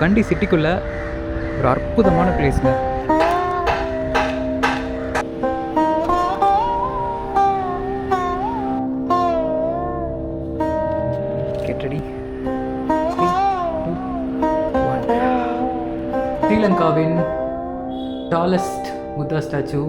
கண்டி சிட்டிக்குள்ளே ஒரு அற்புதமான பிளேஸுங்க. ரெடி, ஸ்ரீலங்காவின் tallest Buddha statue.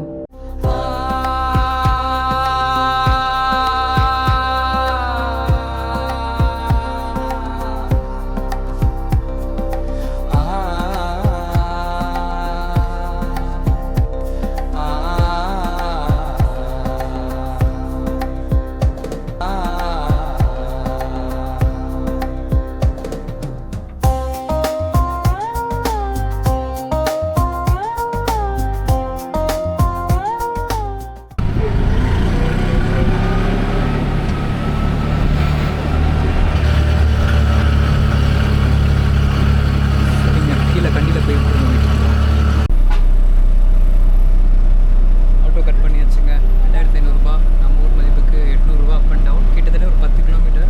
Auto cut பண்ணியாச்சுங்க. 2500 நம்ம ஊர் மதிப்புக்கு 800 அப் அண்ட் டவுன், கிட்டத்தட்ட ஒரு 10 கிலோமீட்டர்.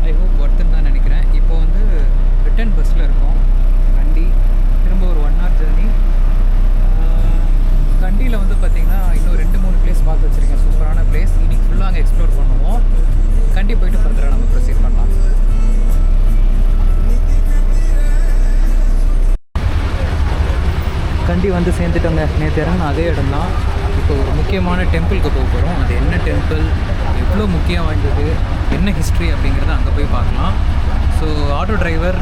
ஐ ஹோப் ஒர்த்துன்னு தான் நினைக்கிறேன். இப்போ வந்து ரிட்டர்ன் பஸ்ஸில் இருக்கோம். கண்டி திரும்ப ஒரு 1 hour ஜேர்னி. கண்டியில் வந்து பார்த்திங்கன்னா இன்னும் 2-3 பிளேஸ் பார்த்து வச்சுருக்கேன், சூப்பரான பிளேஸ். இன்னைக்கு ஃபுல்லாக அங்கே எக்ஸ்ப்ளோர் பண்ணுவோம். கண்டி போய்ட்டு ஃபர்தராக நம்ம ப்ரொசீட் பண்ணலாம். கண்டி வந்து சேர்ந்துட்டோங்க. நேற்று இறங்கின அதே இடம் தான். இப்போ ஒரு முக்கியமான டெம்பிளுக்கு போக போகிறோம். அது என்ன டெம்பிள், எவ்வளோ முக்கியம் வாய்ந்தது, என்ன ஹிஸ்ட்ரி அப்படிங்கிறத அங்கே போய் பார்க்கலாம். ஸோ ஆட்டோ டிரைவர்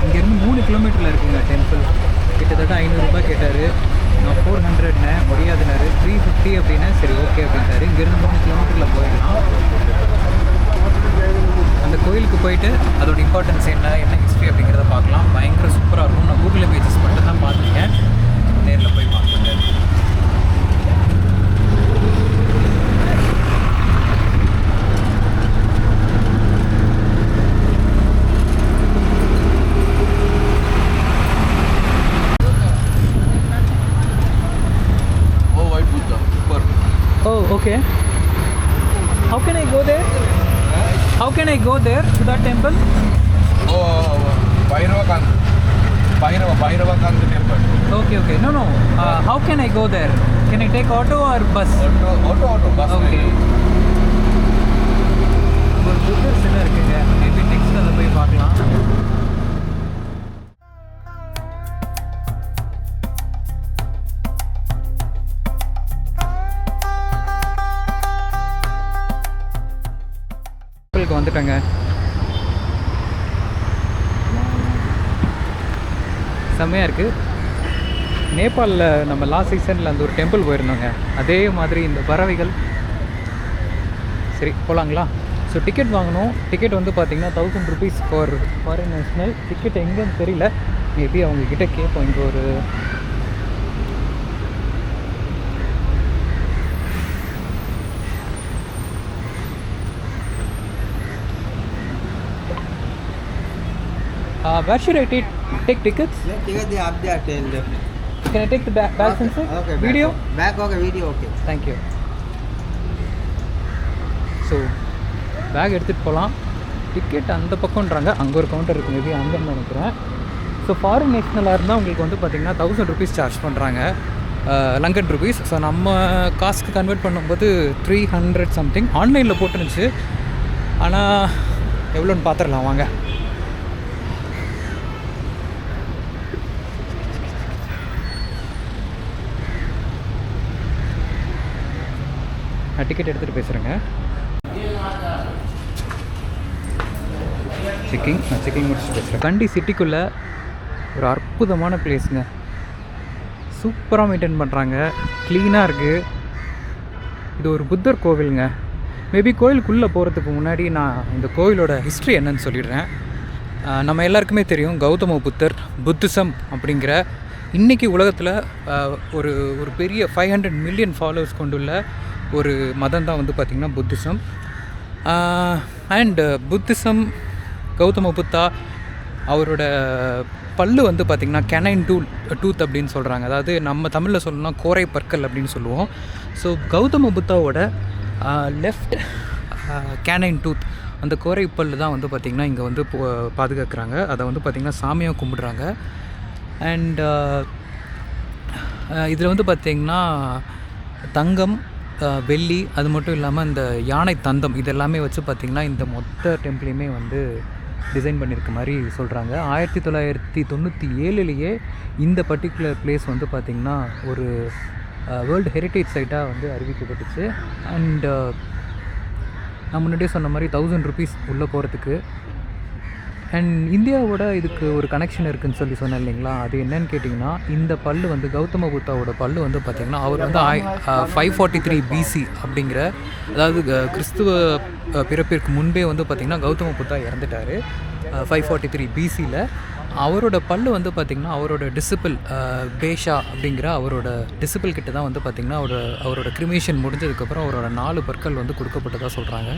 இங்கேருந்து 3 கிலோமீட்டரில் இருக்குங்க டெம்பிள். கிட்டத்தட்ட 500 கேட்டார். நான் 400 முடியாதுனாரு. 350 அப்படின்னா சரி ஓகே அப்படின்றாரு. இங்கேருந்து 3 கிலோமீட்டரில் போயிடலாம். அந்த கோயிலுக்கு போயிட்டு அதோட இம்பார்ட்டன்ஸ் என்ன ஹிஸ்ட்ரி அப்படிங்கிறத பார்க்கலாம். பயங்கர சூப்பராக இருக்கும். நான் கூகுள் இமேஜஸ் மட்டும் தான் பார்த்துருக்கேன், நேரில் போய் பார்த்துட்டேன். Oh, okay. How can I go there? How can I go there to that temple? Oh, Bhairavakant temple. Okay. No. How can I go there? Can I take auto or bus? Auto, bus. Okay. ஒரு புத்தர் சிலை இருக்குங்க. Maybe next அதை போய் பார்க்கலாம். வந்துட்டாங்க. செம்மையாக இருக்குது. நேபாளில் நம்ம லாஸ்ட் சீசனில் அந்த ஒரு டெம்பிள் போயிருந்தோங்க. அதே மாதிரி இந்த பறவைகள். சரி போகலாங்களா? ஸோ டிக்கெட் வாங்கணும். டிக்கெட் வந்து பார்த்திங்கன்னா 1000 rupees for foreign national. Ticket எங்கேன்னு தெரியல, மேபி அவங்கக்கிட்ட கேட்போம். இங்கே ஒரு where should I take tickets? Yeah, ticket they up there till left. Can I take the bags Okay. inside? Okay. Video? Back okay, video okay. Thank you. So bag எடுத்துகிட்டு போகலாம். Ticket அந்த பக்கம்ன்றாங்க. அங்கே ஒரு counter இருக்குது, maybe அங்கேன்னு நினைக்கிறேன். So foreign நேஷ்னலாக இருந்தால் உங்களுக்கு வந்து பார்த்திங்கன்னா 1000 rupees சார்ஜ் பண்ணுறாங்க, லங்கன் ருபீஸ். ஸோ நம்ம காசுக்கு கன்வெர்ட் பண்ணும்போது 300 சம்திங். ஆன்லைனில் போட்டுருந்துச்சு, ஆனால் எவ்வளோன்னு பார்த்துடலாம் வாங்க. நான் டிக்கெட் எடுத்துகிட்டு பேசுகிறேங்க. நான் செக்கிங் முடிச்சுட்டு பேசுகிறேன். கண்டி சிட்டிக்குள்ளே ஒரு அற்புதமான பிளேஸுங்க. சூப்பராக மெயின்டைன் பண்ணுறாங்க, க்ளீனாக இருக்குது. இது ஒரு புத்தர் கோவிலுங்க. மேபி கோயிலுக்குள்ளே போகிறதுக்கு முன்னாடி நான் இந்த கோயிலோட ஹிஸ்ட்ரி என்னன்னு சொல்லிடுறேன். நம்ம எல்லாருக்குமே தெரியும், கௌதம புத்தர், புத்திசம் அப்படிங்கிற இன்றைக்கி உலகத்தில் ஒரு ஒரு பெரிய 500 million ஃபாலோவர்ஸ் கொண்டுள்ள ஒரு மதம் தான் வந்து பார்த்திங்கன்னா Buddhism. And Buddhism, Gautama Buddha அவரோட பல்லு வந்து பார்த்திங்கன்னா கெனைன் டூத் அப்படின்னு சொல்கிறாங்க. அதாவது நம்ம தமிழில் சொல்லணும்னா கோரை பற்கள் அப்படின்னு சொல்லுவோம். ஸோ கௌதம புத்தாவோட லெஃப்ட் கேனைன் டூத் அந்த கோரைப்பல் தான் வந்து பார்த்திங்கன்னா இங்கே வந்து பாதுகாக்கிறாங்க. அதை வந்து பார்த்திங்கன்னா சாமியாக கும்பிடுறாங்க. அண்ட் இதில் வந்து பார்த்திங்கன்னா தங்கம், வெள்ளி, அது மட்டும் இல்லாமல் இந்த யானை தந்தம் இதெல்லாமே வச்சு பார்த்திங்கன்னா இந்த மொத்த டெம்பிளையுமே வந்து டிசைன் பண்ணியிருக்க மாதிரி சொல்கிறாங்க. 1997 இந்த பர்டிகுலர் பிளேஸ் வந்து பார்த்திங்கன்னா ஒரு வேர்ல்டு ஹெரிட்டேஜ் சைட்டாக வந்து அறிவிக்கப்பட்டுச்சு. அண்ட் நான் முன்னாடியே சொன்ன மாதிரி 1000 rupees உள்ளே போகிறதுக்கு. அண்ட் இந்தியாவோட இதுக்கு ஒரு கனெக்ஷன் இருக்குதுன்னு சொன்னேன் இல்லைங்களா, அது என்னன்னு கேட்டிங்கன்னா, இந்த பல் வந்து கௌதம புத்தாவோட பல் வந்து பார்த்திங்கன்னா அவர் வந்து 543 BC அப்படிங்கிற, அதாவது கிறிஸ்துவ பிறப்பிற்கு முன்பே வந்து பார்த்திங்கன்னா கௌதம புத்தா இறந்துட்டார் 543 BCயில். அவரோட பல் வந்து பார்த்திங்கன்னா அவரோட டிசிபிள் பேஷா அப்படிங்கிற அவரோட டிசிபிள் கிட்ட தான் வந்து பார்த்திங்கன்னா அவரோட கிரிமேஷன் முடிஞ்சதுக்கப்புறம் அவரோட 4 பற்கள் வந்து கொடுக்கப்பட்டதாக சொல்கிறாங்க.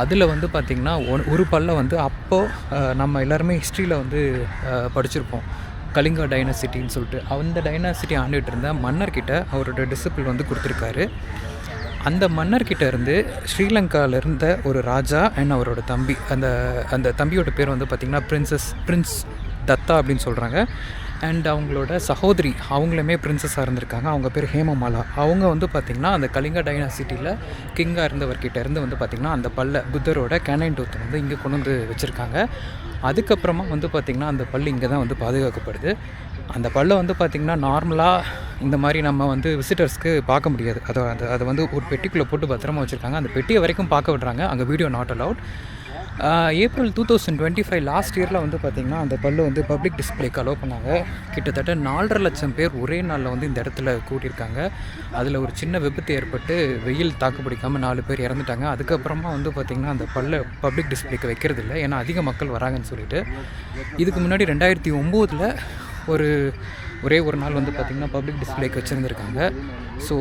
அதில் வந்து பார்த்திங்கன்னா ஒரு பல்லை வந்து அப்போது நம்ம எல்லாருமே ஹிஸ்ட்ரியில் வந்து படிச்சிருப்போம், கலிங்கா டைனாசிட்டின்னு சொல்லிட்டு. அந்த டைனாசிட்டி ஆண்டுகிட்டு இருந்த மன்னர்கிட்ட அவரோட டிசிபிள் வந்து கொடுத்துருக்காரு. அந்த மன்னர்கிட்ட இருந்து ஸ்ரீலங்காவில் இருந்த ஒரு ராஜா அண்ட் அவரோட தம்பி, அந்த தம்பியோட பேர் வந்து பார்த்திங்கன்னா பிரின்ஸ் தத்தா அப்படின்னு சொல்கிறாங்க. அண்ட் அவங்களோட சகோதரி அவங்களுமே பிரின்சஸாக இருந்திருக்காங்க. அவங்க பேர் ஹேமமாலா. அவங்க வந்து பார்த்திங்கன்னா அந்த கலிங்கா டைனாசிட்டியில் கிங்காக இருந்தவர்கிட்ட இருந்து வந்து பார்த்திங்கன்னா அந்த பல்லை புத்தரோட கேனைன் டூத் வந்து இங்கே கொண்டு வந்து வச்சுருக்காங்க. அதுக்கப்புறமா வந்து பார்த்திங்கன்னா அந்த பல் இங்கே தான் வந்து பாதுகாக்கப்படுது. அந்த பல்லை வந்து பார்த்திங்கன்னா நார்மலாக இந்த மாதிரி நம்ம வந்து விசிட்டர்ஸ்க்கு பார்க்க முடியாது. அதை வந்து ஒரு பெட்டிக்குள்ளே போட்டு பத்திரமா வச்சுருக்காங்க. அந்த பெட்டியை வரைக்கும் பார்க்க விடுறாங்க. அங்கே video not allowed. April 2025 last இயரில் வந்து பார்த்திங்கன்னா அந்த பல்லு வந்து பப்ளிக் டிஸ்பிளேக்கு அலோவ் பண்ணாங்க. கிட்டத்தட்ட 4.5 லட்சம் பேர் ஒரே நாளில் வந்து இந்த இடத்துல கூட்டியிருக்காங்க. அதில் ஒரு சின்ன விபத்து ஏற்பட்டு வெயில் தாக்கு பிடிக்காமல் 4 பேர் இறந்துட்டாங்க. அதுக்கப்புறமா வந்து பார்த்திங்கன்னா அந்த பல்லை பப்ளிக் டிஸ்பிளேக்கு வைக்கிறது இல்லை, ஏன்னா அதிக மக்கள் வராங்கன்னு சொல்லிட்டு. இதுக்கு முன்னாடி 2009 ஒரே ஒரு நாள் வந்து பார்த்திங்கன்னா பப்ளிக் டிஸ்பிளேக்கு வச்சுருந்துருக்காங்க. ஸோ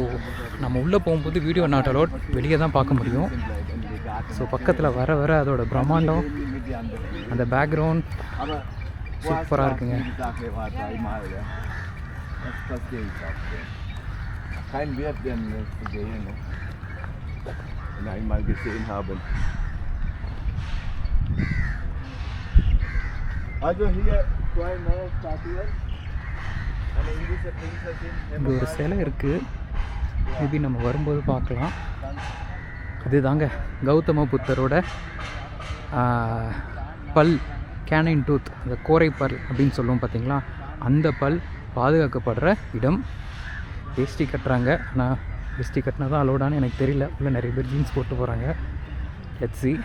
நம்ம உள்ளே போகும்போது வீடியோ நாட் அலோட், வெளியே தான் பார்க்க முடியும். ஸோ பக்கத்தில் வர அதோட பிரம்மாண்டம், அந்த பேக்ரவுண்ட் சூப்பராக இருக்குங்க. இங்கே ஒரு சிலை இருக்குது, மேபி நம்ம வரும்போது பார்க்கலாம். இதுதாங்க கௌதம புத்தரோட பல், கேனைன் டூத், அந்த கோரை பல் அப்படின்னு சொல்லுவோம் பார்த்திங்களா, அந்த பல் பாதுகாக்கப்படுற இடம். வேஷ்டி கட்டுறாங்க, ஆனால் வேஷ்டி கட்டினா தான் அலோடான்னு எனக்கு தெரியல. உள்ள நிறைய பேர் ஜீன்ஸ் போட்டு போகிறாங்க. Let's see.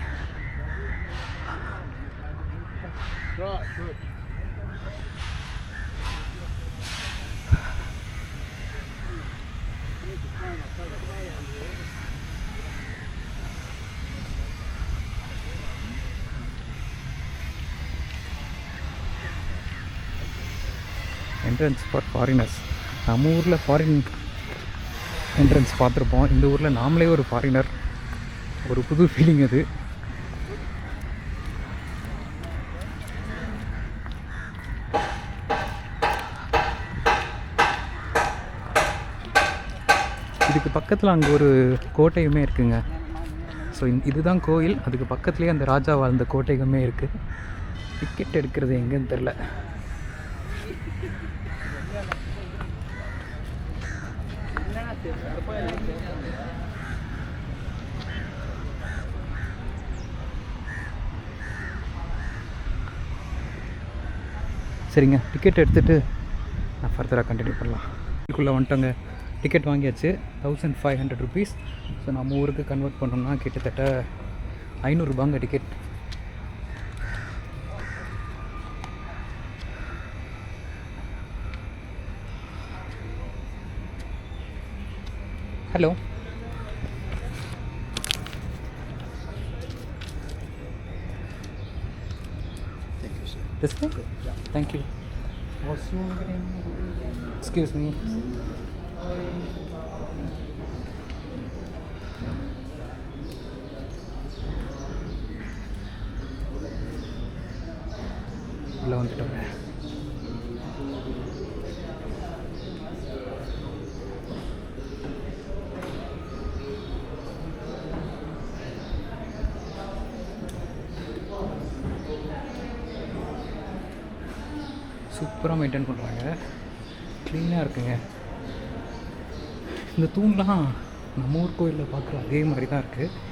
Entrance for foreigners. நம்ம ஊரில் ஃபாரின் என்ட்ரன்ஸ் பார்த்துருப்போம், இந்த ஊரில் நாமளே ஒரு ஃபாரினர். ஒரு புது ஃபீலிங் அது. இதுக்கு பக்கத்தில் அங்கே ஒரு கோட்டையுமே இருக்குங்க. ஸோ இதுதான் கோயில், அதுக்கு பக்கத்துலேயே அந்த ராஜா வாழ்ந்த கோட்டையுமே இருக்குது. டிக்கெட் எடுக்கிறது எங்கேன்னு தெரில. சரிங்க, டிக்கெட் எடுத்துகிட்டு நான் ஃபர்தராக கண்டினியூ பண்ணலாம். இதுக்குள்ளே வந்துட்டோங்க. டிக்கெட் வாங்கியாச்சு, 1500 rupees. ஸோ நம்ம ஊருக்கு கன்வெர்ட் பண்ணோம்னா கிட்டத்தட்ட 500 ரூபாங்க ticket. Hello, this one? Thank you. What's your name? Excuse me. உள்ள வந்துட்டோங்க. சூப்பராக மெயின்டைன் பண்ணுறாங்க, க்ளீனாக இருக்குங்க. இந்த தூண்லாம் நம்ம ஊர் கோயிலில் பார்க்குற அதே மாதிரி தான் இருக்குது.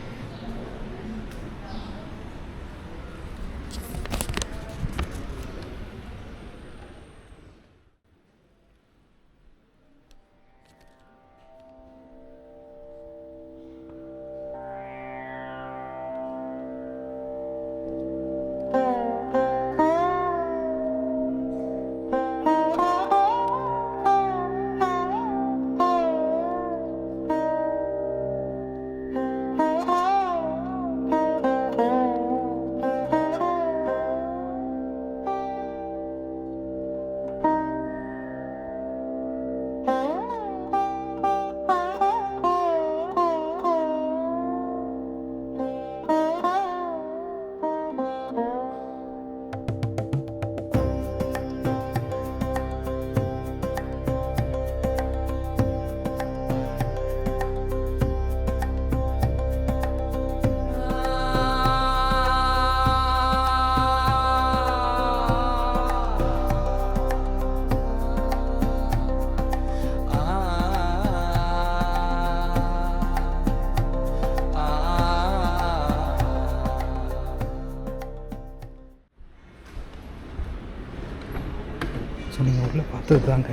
ஸோ நீங்கள் உள்ள பார்த்தது தாங்க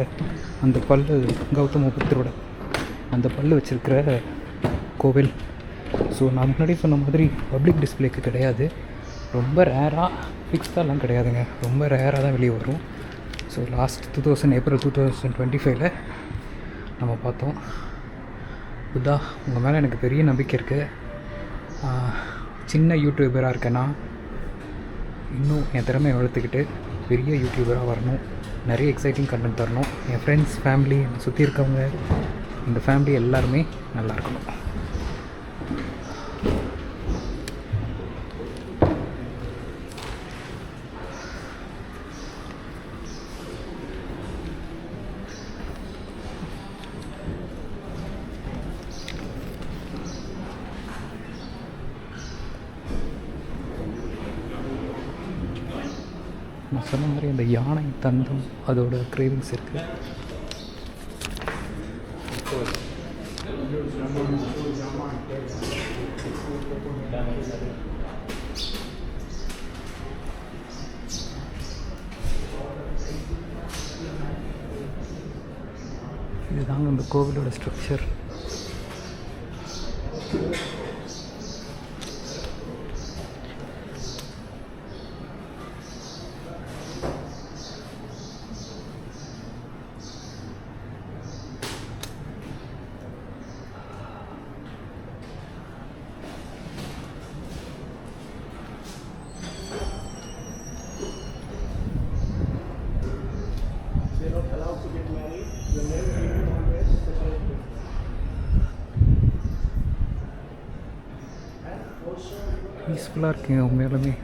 அந்த பல்லு, கௌதம புத்தரோட அந்த பல்லு வச்சுருக்கிற கோவில். ஸோ நான் முன்னாடி சொன்ன மாதிரி பப்ளிக் டிஸ்பிளேக்கு கிடையாது, ரொம்ப ரேராக, ஃபிக்ஸ்டாலாம் கிடையாதுங்க, ரொம்ப ரேராக தான் வெளியே வரும். ஸோ லாஸ்ட் ஏப்ரல் 2025 நம்ம பார்த்தோம். புத்தா, உங்கள் மேலே எனக்கு பெரிய நம்பிக்கை இருக்குது. சின்ன யூடியூபராக இருக்கேன்னா இன்னும் என் திறமையை வளர்த்துக்கிட்டு பெரிய யூடியூபராக வரணும், நிறைய எக்ஸைட்டிங் கண்டென்ட் தரணும். என் ஃப்ரெண்ட்ஸ், ஃபேமிலி, என்னை சுற்றி இருக்கவங்க, இந்த ஃபேமிலி எல்லாருமே நல்லா இருக்கணும். நான் சொன்ன மாதிரி அந்த யானை தந்தம் அதோட கிரேவிங்ஸ் இருக்குது. இதுதாங்க அந்த கோவிலோட ஸ்ட்ரக்சர். பீஸ்ஃபுல்லாக இருக்குங்க உண்மையாலுமே.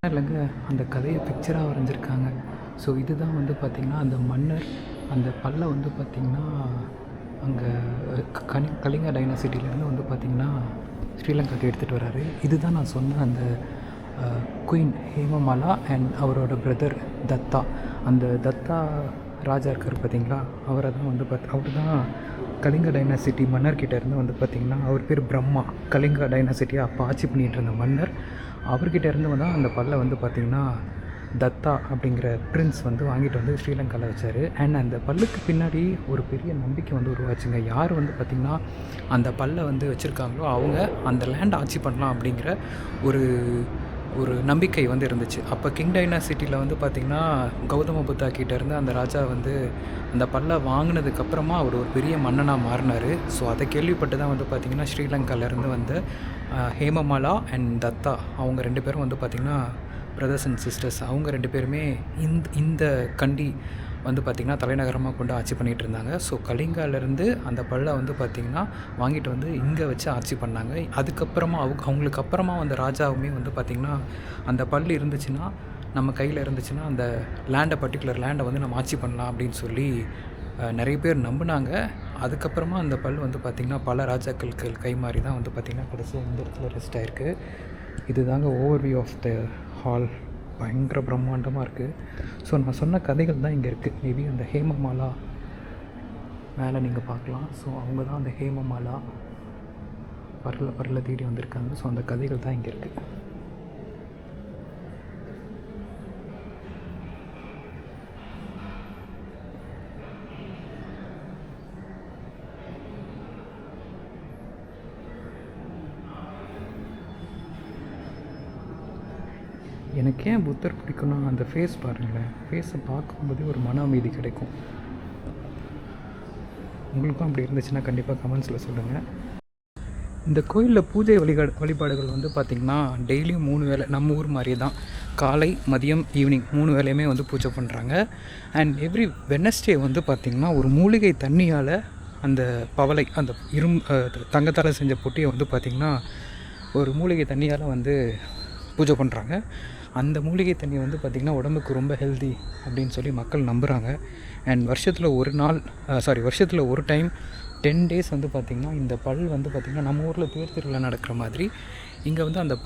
இல்லைங்க, அந்த கதையை பிக்சராக வரைஞ்சிருக்காங்க. ஸோ இதுதான் வந்து பார்த்திங்கன்னா அந்த மன்னர் அந்த பல்லை வந்து பார்த்திங்கன்னா அங்கே கலிங்க டைனாசிட்டிலேருந்து வந்து பார்த்திங்கன்னா ஸ்ரீலங்காவுக்கு எடுத்துகிட்டு வராரு. இதுதான் நான் சொன்ன அந்த குயின் ஹேமமாலா அண்ட் அவரோட பிரதர் தத்தா. அந்த தத்தா ராஜா இருக்கார் பார்த்திங்களா, அவரை தான் வந்து அவர் தான் கலிங்க டைனாசிட்டி மன்னர்கிட்ட இருந்து வந்து பார்த்திங்கன்னா, அவர் பேர் பிரம்மா. கலிங்க டைனாசிட்டியை அப்போ ஆட்சி பண்ணிகிட்டு இருந்த மன்னர், அவர்கிட்ட இருந்து தான் அந்த பல்லை வந்து பார்த்திங்கன்னா தத்தா அப்படிங்கிற பிரின்ஸ் வந்து வாங்கிட்டு வந்து ஸ்ரீலங்காவில் வச்சார். அண்ட் அந்த பல்லுக்கு பின்னாடி ஒரு பெரிய நம்பிக்கை வந்து உருவாச்சுங்க. யார் வந்து பார்த்திங்கன்னா அந்த பல்லை வந்து வச்சுருக்காங்களோ அவங்க அந்த லேண்ட் ஆட்சி பண்ணலாம் அப்படிங்கிற ஒரு ஒரு நம்பிக்கை வந்து இருந்துச்சு. அப்போ கிங் டைனாசிட்டியில் வந்து பார்த்திங்கன்னா கௌதம புத்தா கிட்டேருந்து அந்த ராஜா வந்து அந்த பல்லை வாங்கினதுக்கப்புறமா அவர் ஒரு பெரிய மன்னனாக மாறினார். ஸோ அதை கேள்விப்பட்டு தான் வந்து பார்த்திங்கன்னா ஸ்ரீலங்காவிலேருந்து வந்து ஹேமமாலா அண்ட் தத்தா அவங்க 2 பேரும் வந்து பார்த்திங்கன்னா பிரதர்ஸ் அண்ட் சிஸ்டர்ஸ் அவங்க 2 பேருமே இந்த கண்டி வந்து பார்த்திங்கன்னா தலைநகரமாக கொண்டு ஆட்சி பண்ணிகிட்டு இருந்தாங்க. ஸோ கலிங்காலேருந்து அந்த பல்லை வந்து பார்த்திங்கன்னா வாங்கிட்டு வந்து இங்கே வச்சு ஆட்சி பண்ணாங்க. அதுக்கப்புறமா அவங்களுக்கு அப்புறமா அந்த ராஜாவுமே வந்து பார்த்திங்கன்னா அந்த பல் இருந்துச்சுன்னா நம்ம கையில் இருந்துச்சுன்னா அந்த பர்டிகுலர் லேண்டை வந்து நம்ம ஆட்சி பண்ணலாம் அப்படின்னு சொல்லி நிறைய பேர் நம்பினாங்க. அதுக்கப்புறமா அந்த பல் வந்து பார்த்திங்கன்னா பல ராஜாக்களுக்கு கை மாறி தான் வந்து பார்த்திங்கன்னா கடைசியாக இந்த இடத்துல ரெஸ்ட் ஆகிருக்கு. இது தாங்க ஓவர்வியூ ஆஃப் த ஹால். பயங்கர பிரம்மாண்டமாக இருக்குது. ஸோ நான் சொன்ன கதைகள் தான் இங்கே இருக்குது. மேபி அந்த ஹேமமாலா மேலே நீங்கள் பார்க்கலாம். ஸோ அவங்க தான் அந்த ஹேமமாலா பரல தேடி வந்திருக்காங்க. ஸோ அந்த கதைகள் தான் இங்கே இருக்குது. எனக்கு ஏன் புத்தர் பிடிக்கும்னா அந்த ஃபேஸ் பாருங்களேன். ஃபேஸை பார்க்கும்போதே ஒரு மன அமைதி கிடைக்கும். உங்களுக்கும் அப்படி இருந்துச்சுன்னா கண்டிப்பாக கமெண்ட்ஸில் சொல்லுங்கள். இந்த கோயிலில் பூஜை வழிபாடுகள் வந்து பார்த்திங்கன்னா டெய்லியும் 3 வேளை நம்ம ஊர் மாதிரியே தான். காலை மதியம் ஈவினிங் 3 வேளையுமே வந்து பூஜை பண்ணுறாங்க. அண்ட் எவ்ரி வெட்னஸ்டே வந்து பார்த்திங்கன்னா ஒரு மூலிகை தண்ணியால் அந்த பவளை அந்த தங்கத்தால் செஞ்ச பொட்டியை வந்து பார்த்திங்கன்னா ஒரு மூலிகை தண்ணியால் வந்து பூஜை பண்ணுறாங்க. அந்த மூலிகை தண்ணி வந்து பார்த்திங்கன்னா உடம்புக்கு ரொம்ப ஹெல்தி அப்படின்னு சொல்லி மக்கள் நம்புகிறாங்க. அண்ட் வருஷத்தில் ஒரு டைம் 10 days வந்து பார்த்திங்கன்னா இந்த பல் வந்து பார்த்திங்கன்னா நம்ம ஊரில் தேர் திருவிழா நடக்கிற மாதிரி இங்கே வந்து அந்த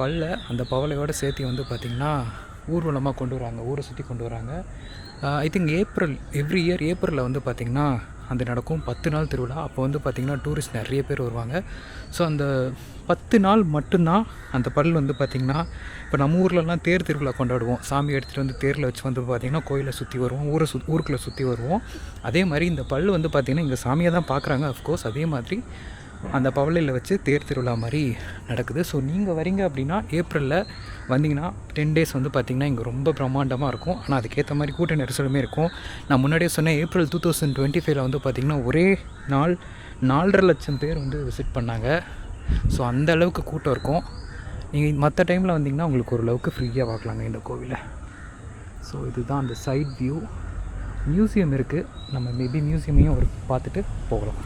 அந்த பவளையோடு சேர்த்து வந்து பார்த்திங்கன்னா ஊர்வலமாக கொண்டு வராங்க. ஊரை சுற்றி கொண்டு வராங்க. ஐ திங்க் எவ்ரி இயர் ஏப்ரலில் வந்து பார்த்திங்கன்னா அது நடக்கும். 10 நாள் திருவிழா. அப்போ வந்து பார்த்திங்கன்னா டூரிஸ்ட் நிறைய பேர் வருவாங்க. ஸோ அந்த 10 நாள் மட்டும்தான் அந்த பல் வந்து பார்த்திங்கன்னா இப்போ நம்ம ஊர்லலாம் தேர் திருவிழா கொண்டாடுவோம். சாமி எடுத்துகிட்டு வந்து தேரில் வச்சு வந்து பார்த்திங்கன்னா கோயிலை சுற்றி வருவோம், ஊருக்குள்ளே சுற்றி வருவோம். அதே மாதிரி இந்த பல் வந்து பார்த்திங்கன்னா இங்கே சாமியை தான் பார்க்குறாங்க அஃப்கோர்ஸ். அதே மாதிரி அந்த பவளையில் வச்சு தேர் திருவிழா மாதிரி நடக்குது. ஸோ நீங்கள் வரீங்க அப்படின்னா ஏப்ரலில் வந்தீங்கன்னா 10 days வந்து பார்த்திங்கன்னா இங்கே ரொம்ப பிரம்மாண்டமாக இருக்கும். ஆனால் அதுக்கேற்ற மாதிரி கூட்ட நெரிசலுமே இருக்கும். நான் முன்னாடியே சொன்னேன் ஏப்ரல் 2025 வந்து பார்த்திங்கன்னா ஒரே நாள் 4.5 லட்சம் பேர் வந்து விசிட் பண்ணாங்க. ஸோ அந்த அளவுக்கு கூட்டம் இருக்கும். நீங்கள் மற்ற டைமில் வந்தீங்கன்னா உங்களுக்கு ஓரளவுக்கு ஃப்ரீயாக பார்க்கலாங்க இந்த கோவிலை. ஸோ இதுதான் அந்த சைட் வியூ. மியூசியம் இருக்குது. நம்ம மேபி மியூசியமையும் பார்த்துட்டு போகலாம்.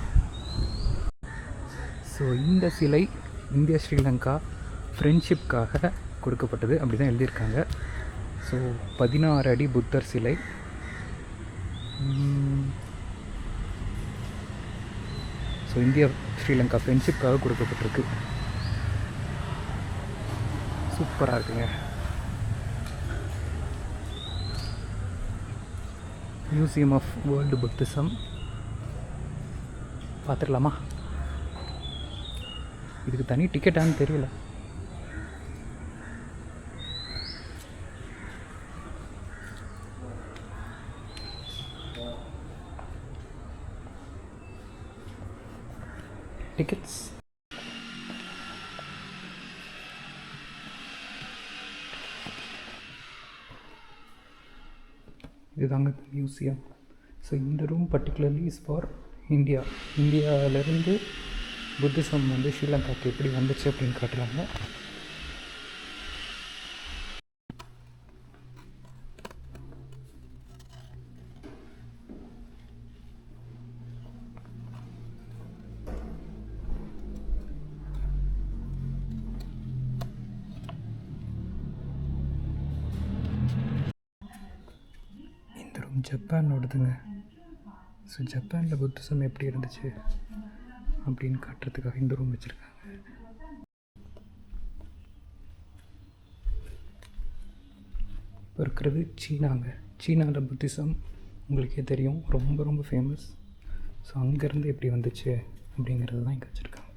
ஸோ இந்த சிலை இந்தியா ஸ்ரீலங்கா ஃப்ரெண்ட்ஷிப்காக கொடுக்கப்பட்டது அப்படி தான் எழுதியிருக்காங்க. ஸோ 16 அடி புத்தர் சிலை. ஸோ இந்தியா ஸ்ரீலங்கா ஃப்ரெண்ட்ஷிப்காக கொடுக்கப்பட்டிருக்கு. சூப்பராக இருக்குங்க. மியூசியம் ஆஃப் வேர்ல்டு புத்திசம் பார்த்துடலாமா? இதுக்கு தனி டிக்கெட்டான்னு தெரியல. டிக்கெட்ஸ் இதுதாங்க மியூசியம். ஸோ இந்த ரூம் பர்டிகுலர்லி இஸ் ஃபார் இந்தியாவிலேருந்து புத்திசம் வந்து ஸ்ரீலங்காவுக்கு எப்படி வந்துச்சு அப்படின்னு காட்டுறாங்க. இந்த ரூம் ஜப்பானோடதுங்க. ஸோ ஜப்பானில் புத்திசம் எப்படி இருந்துச்சு அப்படின்னு காட்டுறதுக்காக இந்த ரூம் வச்சுருக்காங்க. இப்போ இருக்கிறது சீனாங்க. சீனாவில் புத்திசம் உங்களுக்கே தெரியும் ரொம்ப ரொம்ப ஃபேமஸ். ஸோ அங்கேருந்து எப்படி வந்துச்சு அப்படிங்கிறது தான் இங்கே வச்சுருக்காங்க.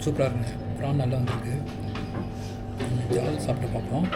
சூப்பராக இருக்குங்க. ப்ரான் நல்லா வந்திருக்கு. ஜால் சாப்பிட்டு பார்ப்போம்.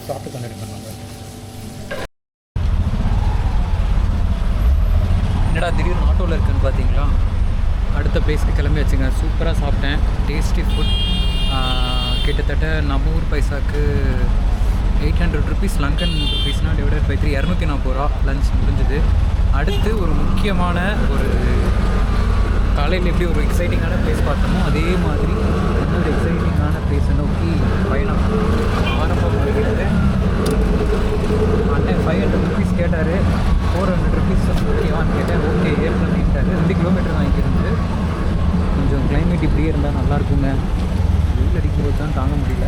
சாப்பிட்டு கண்டிப்பாக பண்ணுவாங்க. என்னடா திடீர்னு ஆட்டோவில் இருக்குன்னு பார்த்தீங்களா? அடுத்த பிளேஸ்க்கு கிளம்பி வச்சுங்க. சூப்பராக சாப்பிட்டேன். Tasty food. கிட்டத்தட்ட நம்ம ஊர் பைசாவுக்கு 800 ருபீஸ், லங்கன் ருபீஸ்னால் டிவைடட் பை 3, 240 ரூபா லஞ்ச் முடிஞ்சுது. அடுத்து ஒரு முக்கியமான ஒரு காலையில் எப்படி ஒரு எக்ஸைட்டிங்கான பிளேஸ் பார்த்தோமோ அதே மாதிரி இன்னொரு எக்ஸைட்டிங்கான பிளேஸை நோக்கி பயணம் ஆரம்பமாகிறது. அண்ணன் 500 ருபீஸ் கேட்டார். 400 ருபீஸ் ஓகேவான்னு கேட்டேன். ஓகே ஏற்பட்டார். 2 கிலோமீட்டர் தான் இங்கிருந்து. கொஞ்சம் கிளைமேட் இப்படியே இருந்தால் நல்லாயிருக்குங்க. வெயில் அடிக்கும்போது தான் தாங்க முடியல.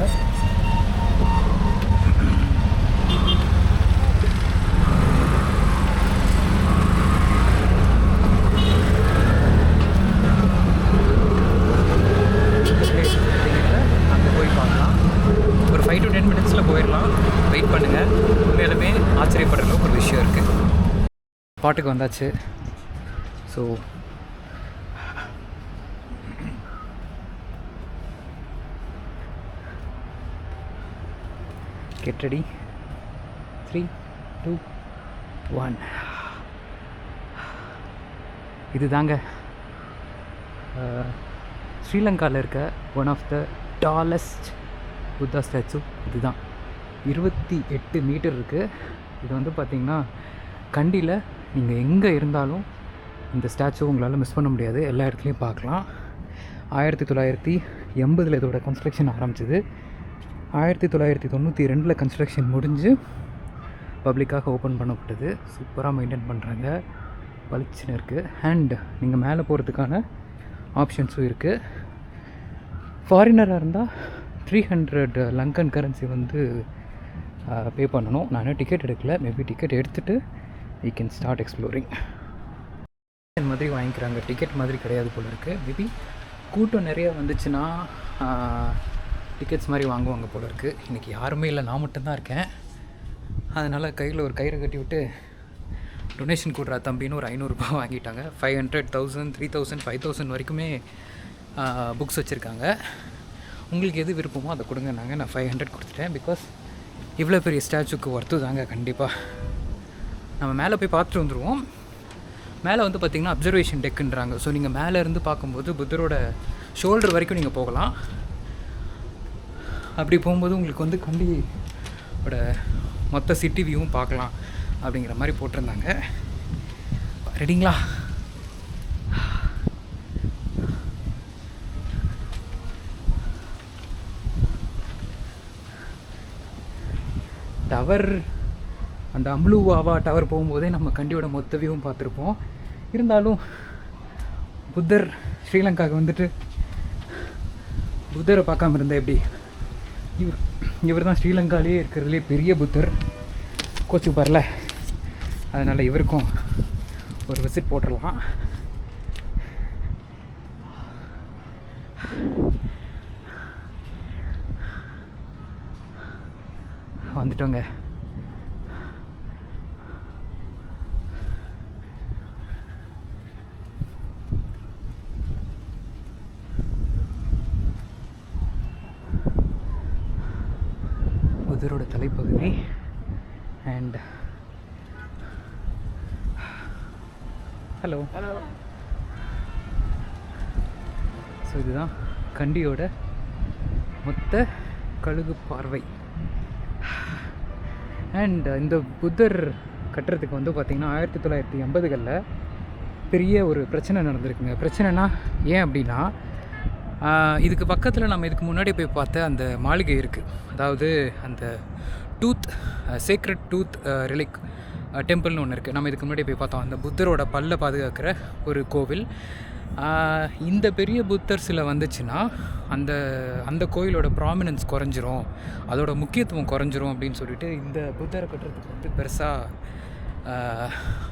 அங்கே போய் பார்க்கலாம். ஒரு 5 to 10 மினிட்ஸில் போயிடலாம். வெயிட் பண்ணுங்கள். உண்மையிலுமே ஆச்சரியப்படுற அளவுக்கு ஒரு விஷயம் இருக்குது. பாட்டுக்கு வந்தாச்சு. So get ready. 3, 2, 1. இது தாங்க ஸ்ரீலங்காவில் இருக்க one of the tallest Buddha statue. இதுதான் 28 மீட்டர் இருக்குது. இது வந்து பார்த்திங்கன்னா கண்டியில் நீங்கள் எங்கே இருந்தாலும் இந்த ஸ்டாச்சு உங்களால் மிஸ் பண்ண முடியாது. எல்லா இடத்துலையும் பார்க்கலாம். 1980 இதோட கன்ஸ்ட்ரக்ஷன் ஆரம்பிச்சிது. 1992 கன்ஸ்ட்ரக்ஷன் முடிஞ்சு பப்ளிக்காக ஓப்பன் பண்ணப்பட்டது. சூப்பராக மெயின்டைன் பண்ணுறாங்க. பளிச்சுன்னு இருக்குது. அண்ட் நீங்கள் மேலே போகிறதுக்கான ஆப்ஷன்ஸும் இருக்குது. ஃபாரினராக இருந்தால் 300 லங்கன் கரன்சி வந்து பே பண்ணணும். நான் டிக்கெட் எடுக்கல. மேபி டிக்கெட் எடுத்துகிட்டு வி கேன் ஸ்டார்ட் எக்ஸ்ப்ளோரிங். மாதிரி வாங்கிக்கிறாங்க. டிக்கெட் மாதிரி கிடையாது போல இருக்குது. மேபி கூட்டம் நிறையா வந்துச்சுன்னா டிக்கெட்ஸ் மாதிரி வாங்குவாங்க போல இருக்குது. இன்றைக்கி யாருமே இல்லை, நான் மட்டும்தான் இருக்கேன். அதனால் கையில் ஒரு கயிறை கட்டி விட்டு டொனேஷன் கொடுறா தம்பின்னு ஒரு 500 ரூபா வாங்கிட்டாங்க. 500, 1000, 3000, 5000 வரைக்குமே புக்ஸ் வச்சுருக்காங்க. உங்களுக்கு எது விருப்பமோ அதை கொடுங்க. நான் 500 கொடுத்துட்டேன். பிகாஸ் இவ்வளோ பெரிய ஸ்டாச்சுக்கு ஒர்த்து தாங்க கண்டிப்பாக. நம்ம மேலே போய் பார்த்துட்டு வந்துடுவோம். மேலே வந்து பார்த்திங்கன்னா அப்சர்வேஷன் டெக்குன்றாங்க. ஸோ நீங்கள் மேலே இருந்து பார்க்கும்போது புத்தரோட ஷோல்டர் வரைக்கும் நீங்கள் போகலாம். அப்படி போகும்போது உங்களுக்கு வந்து கண்டியோட மொத்த சிட்டி வியூவும் பார்க்கலாம் அப்படிங்கிற மாதிரி போட்டிருந்தாங்க. ரெடிங்களா? டவர் அந்த அம்லுவாவா டவர் போகும்போதே நம்ம கண்டியோட மொத்த வியூவும் பார்த்துருப்போம். இருந்தாலும் புத்தர் ஸ்ரீலங்காவுக்கு வந்துட்டு புத்தரை பார்க்காம இருந்தால் எப்படி? இவர் தான் ஸ்ரீலங்காலே இருக்கிறதுலே பெரிய புத்தர். கோச்சு பரல. அதனால் இவருக்கும் ஒரு விசிட் போட்டுடலாம். வந்துட்டோங்க. புத்தரோட தலைப்பகுதி. And hello. ஸோ இதுதான் கண்டியோட மொத்த கழுகு பார்வை. அண்ட் இந்த புத்தர் கட்டுறதுக்கு வந்து பார்த்திங்கன்னா 1980களில் பெரிய ஒரு பிரச்சனை நடந்திருக்குங்க. பிரச்சனைனா ஏன் அப்படின்னா இதுக்கு பக்கத்தில் நம்ம இதுக்கு முன்னாடி போய் பார்த்த அந்த மாளிகை இருக்குது. அதாவது அந்த டூத் சேக்ரெட் டூத் ரிலிக் டெம்பிள்னு ஒன்று இருக்குது. நம்ம இதுக்கு முன்னாடி போய் பார்த்தோம். அந்த புத்தரோட பல்லை பாதுகாக்கிற ஒரு கோவில். இந்த பெரிய புத்தர் சிலை வந்துச்சுன்னா அந்த அந்த கோயிலோட ப்ராமினன்ஸ் குறைஞ்சிரும், அதோட முக்கியத்துவம் குறைஞ்சிரும் அப்படின்னு சொல்லிட்டு இந்த புத்தரை கட்டுறதுக்கு வந்து பெருசாக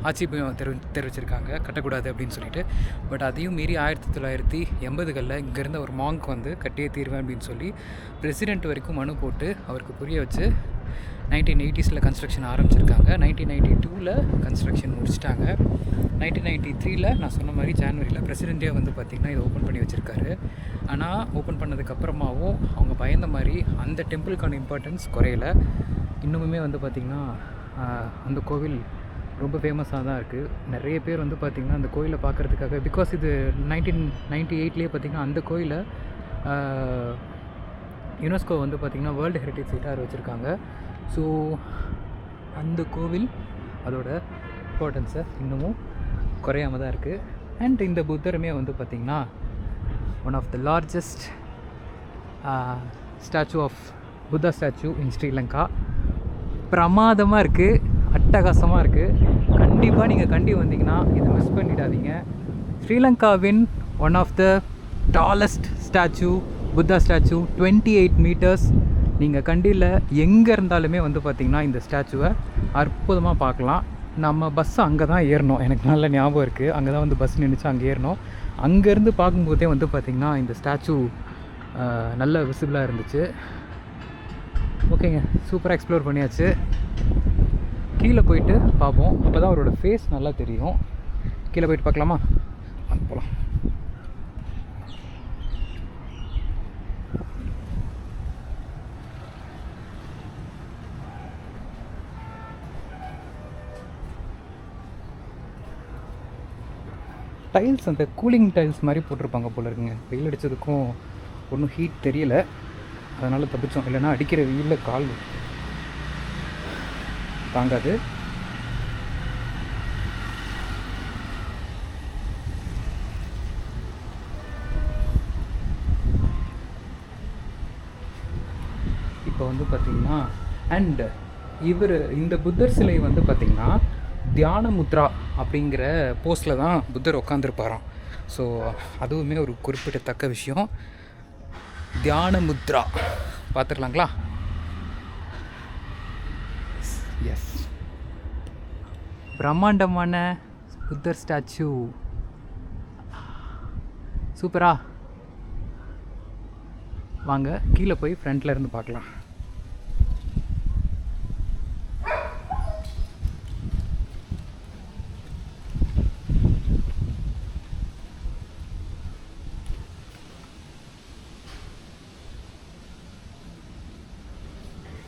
ஆட்சேபம் தெரிவிச்சிருக்காங்க, கட்டக்கூடாது அப்படின்னு சொல்லிட்டு. பட் அதையும் மீறி 1980களில் இங்கேருந்த ஒரு மாங்க் வந்து கட்டியே தீர்வேன் அப்படின்னு சொல்லி பிரசிடெண்ட் வரைக்கும் மனு போட்டு அவருக்கு புரிய வச்சு 1980s கன்ஸ்ட்ரக்ஷன் ஆரம்பிச்சிருக்காங்க. 1992 கன்ஸ்ட்ரக்ஷன் முடிச்சிட்டாங்க. 1993 நான் சொன்ன மாதிரி ஜான்வரியில் பிரசிடெண்ட்டே வந்து பார்த்திங்கன்னா இதை ஓப்பன் பண்ணி வச்சுருக்காரு. ஆனால் ஓப்பன் பண்ணதுக்கப்புறமாவும் அவங்க பயந்த மாதிரி அந்த டெம்பிளுக்கான இம்பார்ட்டன்ஸ் குறையலை. இன்னுமுமே வந்து பார்த்திங்கன்னா அந்த கோவில் ரொம்ப ஃபேமஸாக தான் இருக்குது. நிறைய பேர் வந்து பார்த்திங்கன்னா அந்த கோயிலை பார்க்குறதுக்காக, பிகாஸ் இது 1998 பார்த்திங்கன்னா அந்த கோயிலை யுனெஸ்கோ வந்து பார்த்திங்கன்னா வேர்ல்டு ஹெரிட்டேஜ் சைட்டாக வச்சுருக்காங்க. ஸோ அந்த கோவில் அதோட இம்பார்ட்டன்ஸை இன்னமும் குறையாமல் தான் இருக்குது. அண்ட் இந்த புத்தருமே வந்து பார்த்திங்கன்னா one of the largest statue of Buddha statue in Sri Lanka. பிரமாதமாக இருக்குது, அட்டகாசமாக இருக்குது. கண்டிப்பாக நீங்கள் கண்டி வந்தீங்கன்னா இதை மிஸ் பண்ணிடாதீங்க. ஸ்ரீலங்காவின் one of the tallest statue Buddha statue, 28 metres. நீங்கள் கண்டியில் எங்கே இருந்தாலுமே வந்து பார்த்திங்கன்னா இந்த ஸ்டாச்சுவை அற்புதமாக பார்க்கலாம். நம்ம பஸ்ஸு அங்கே தான் ஏறணும், எனக்கு நல்ல ஞாபகம் இருக்குது. அங்கே தான் வந்து பஸ் நின்றுச்சு, அங்கே ஏறணும். அங்கேருந்து பார்க்கும்போதே வந்து பார்த்திங்கன்னா இந்த ஸ்டாச்சு நல்ல விசிபிளாக இருந்துச்சு. ஓகேங்க, சூப்பராக எக்ஸ்ப்ளோர் பண்ணியாச்சு. கீழே போயிட்டு பார்ப்போம், அப்போ தான் அவரோட ஃபேஸ் நல்லா தெரியும். கீழே போயிட்டு பார்க்கலாமா? போகலாம். டைல்ஸ் அந்த கூலிங் டைல்ஸ் மாதிரி போட்டிருப்பாங்க போல இருக்குங்க. வெயில் அடித்ததுக்கும் ஒன்றும் ஹீட் தெரியலை, அதனால் தப்பிச்சோம். இல்லைன்னா அடிக்கிற வெயிலில் கால் தாங்காது. இப்போ வந்து பார்த்திங்கன்னா அண்ட் இந்த புத்தர் சிலை வந்து பார்த்திங்கன்னா தியான முத்ரா அப்படிங்கிற போஸ்டில் தான் புத்தர் உட்காந்துருப்பாராம். ஸோ அதுவுமே ஒரு குறிப்பிடத்தக்க விஷயம். தியான முத்ரா பார்த்துடலாங்களா? எஸ், பிரம்மாண்டமான புத்தர் ஸ்டாச்சு. சூப்பரா. வாங்க கீழே போய் ஃப்ரண்ட்டில் இருந்து பார்க்கலாம்.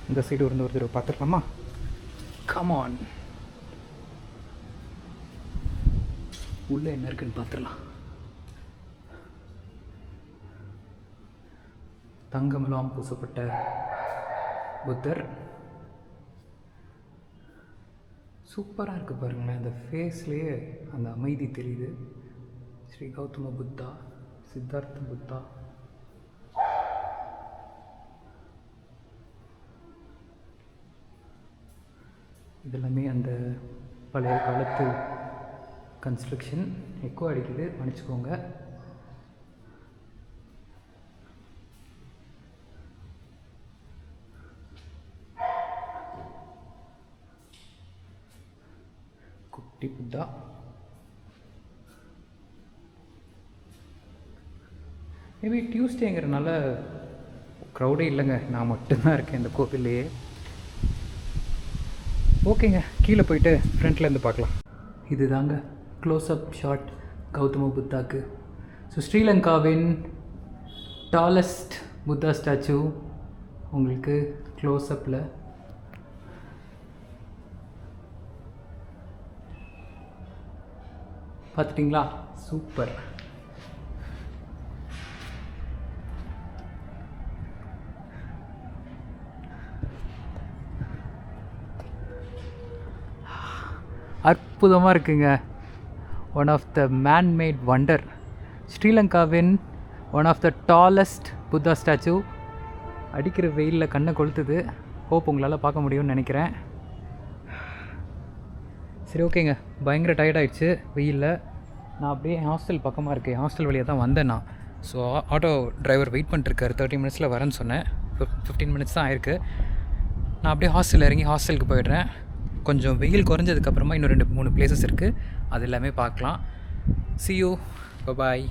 இந்த சைடு இருந்து ஒரு தடவை பார்த்துக்கலாமா? கமான், உள்ளே என்ன இருக்குன்னு பார்த்துடலாம். தங்கமெல்லாம் பூசப்பட்ட புத்தர் சூப்பராக இருக்குது பாருங்களேன். அந்த ஃபேஸ்லேயே அந்த அமைதி தெரியுது. ஸ்ரீ கௌதம புத்தா, சித்தார்த்த புத்தா. இதெல்லாமே அந்த பழைய காலத்து கன்ஸ்ட்ரக்ஷன். எக்கோ அடிக்குது, மன்னிச்சுக்கோங்க. குட்டி புத்தா. மேபி டியூஸ்டேங்கிறனால க்ரௌடே இல்லைங்க, நான் மட்டும்தான் இருக்கேன் இந்த கோவில்லையே. ஓகேங்க, கீழே போயிட்டு ஃப்ரண்ட்லேருந்து பார்க்கலாம். இது தாங்க க்ளோஸ்அப் ஷாட் கௌதம புத்தாக்கு. ஸோ ஸ்ரீலங்காவின் டாலஸ்ட் புத்தா ஸ்டாச்சு உங்களுக்கு க்ளோஸ்அப்பில் பார்த்துட்டிங்களா? சூப்பர். அற்புதமாக இருக்குங்க. One of the manmade wonder. ஸ்ரீலங்காவின் one of the tallest Buddha statue. அடிக்கிற வெயிலில் கண்ணை கொளுத்துது. ஹோப் உங்களால் பார்க்க முடியும்னு நினைக்கிறேன். சரி ஓகேங்க, பயங்கர டயர்டாயிடுச்சு வெயிலில். நான் அப்படியே ஹாஸ்டல் பக்கமாக இருக்கேன், ஹாஸ்டல் வழியாக தான் வந்தேன் நான். ஸோ ஆட்டோ டிரைவர் வெயிட் பண்ணிட்டுருக்காரு, 30 மினிட்ஸில் வரேன்னு சொன்னேன். 15 மினிட்ஸ் தான் ஆயிருக்கு. நான் அப்படியே ஹாஸ்டலில் இறங்கி ஹாஸ்டலுக்கு போயிடுறேன். கொஞ்சம் வெயில் குறைஞ்சதுக்கப்புறமா இன்னும் 2-3 பிளேசஸ் இருக்குது, அது எல்லாமே பார்க்கலாம். See you, bye bye.